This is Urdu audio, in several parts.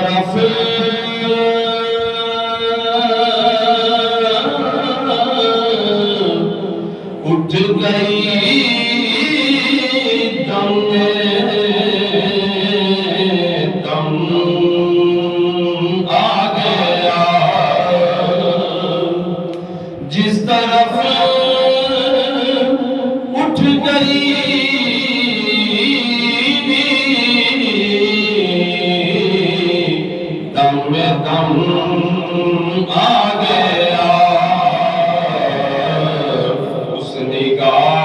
طرف اٹھ گئی دم دم آ گیا جس طرف اٹھ گئی دم دم آ گیا اس نگاہ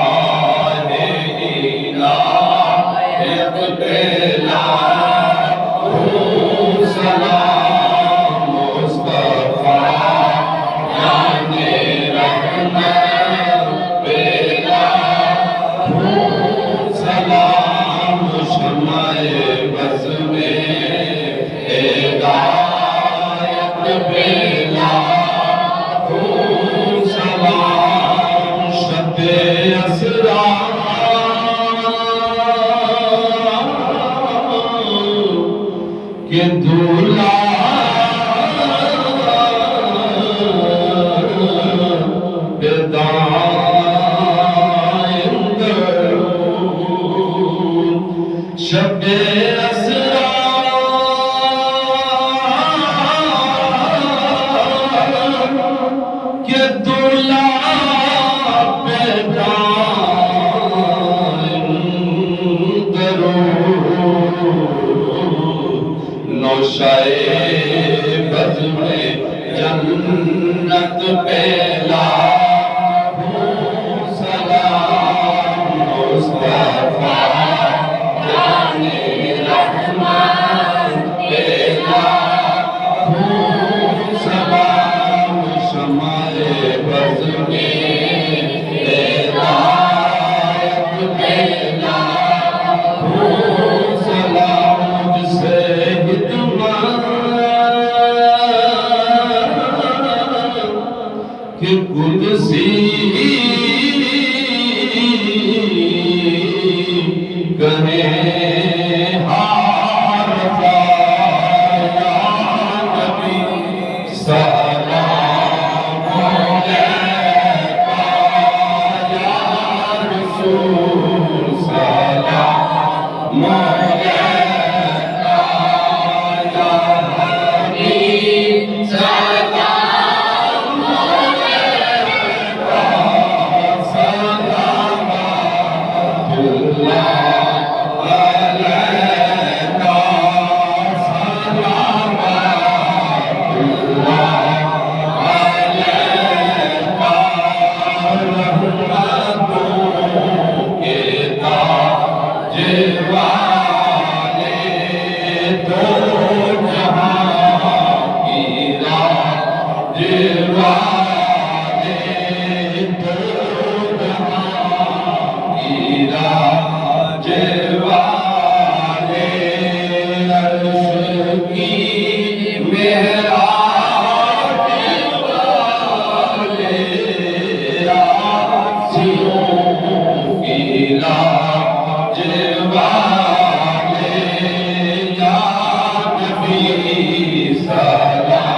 عنایت پہ لاکھوں سلام مصطفیٰ یعنی رحمت پہ لاکھوں سلام شمع بز میں ہدایت پہ لاکھوں سلام شب اسرا کہ دھولا بدائیں درون شب اسرا کہ دھولا نوشائے بز میں جنت پہ لاکھوں سلام مصطفیٰ یعنی رحمت پہ لاکھوں سلام شمع بز میں ہدایت پہ لاکھوں سلام مجھ سے کہ قدسی کہیں حارفہ یا نبی سلام علیکہ یا رسول سلام علیکہ یا حبیب سلام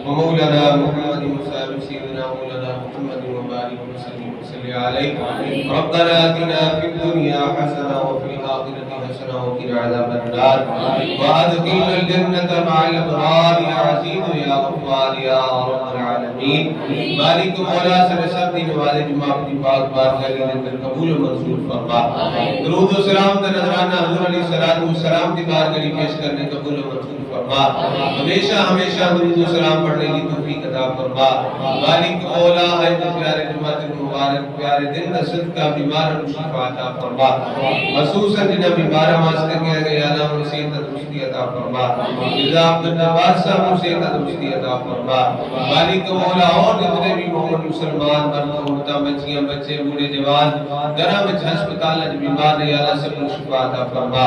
ومولانا محمد وصحبه سيدنا مولانا محمد وبارك وسلم عليه. ربنا آتنا في الدنيا حسنة وفي الآخرة حسنة وقنا عذاب النار وادخلنا الجنة مع الأبرار يا عزيز يا غفار يا رب العالمين مالک مولا سر سب دی نماز جمعہ اپنی پاک بارگاہ کے اندر قبول و منظور فرما درود و سلام کا نذرانہ حضور علیہ الصلوۃ والسلام کی بارگاہ میں پیش کرنے قبول و منظور فرما ہمیشہ ہمیشہ درود و سلام پڑھنے کی توفیق عطا فرما مالک مولا ہے پیارے جمعۃ المبارک پیارے دن نصرت کا بیمار و شفا عطا فرما خصوصا جنہیں بیمار واسطے کیا گیا اللہ انہیں صحت تندرستی عطا فرما جزا عبد النواز صاحب کو صحت تندرستی عطا فرما مالک مولا اور جتنے بھی مومن مسلمان مرد عورتیں بچیاں بچے بوڑھے جوان گھراں وچ ہسپتال وچ بیمار ہیں اللہ سب کو شفا عطا فرما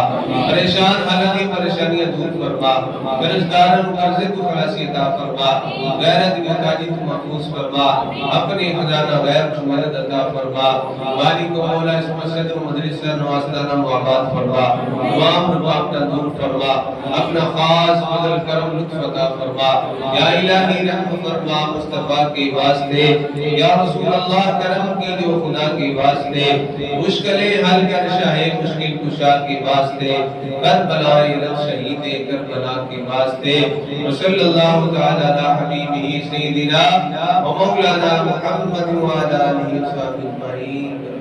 پریشان حالات کی پریشانیاں دور فرما قرض داروں کو قرضے کو خلاصی عطا فرما غیرت محتاجی کو محفوظ فرما اپنے خزانہ غیب کو مدد عطا فرما مالک مولا اس مسجد و مدرسہ نواسدانہ آباد فرما تمام رکاوٹیں دور فرما اپنا خاص فضل کرم لطف عطا فرما یا الہی رحم فرما مصطفیٰ کے واسطے یا رسول اللہ کرم کی جو خدا کے واسطے مشکلیں حل کر شاہ مشکل کشا کے واسطے کربلا رب شہید کربلا کے واسطے صلی اللہ تعالی علی حبیبہ سیدنا و مولانا محمد و علی آلہ وصحبہ اجمعین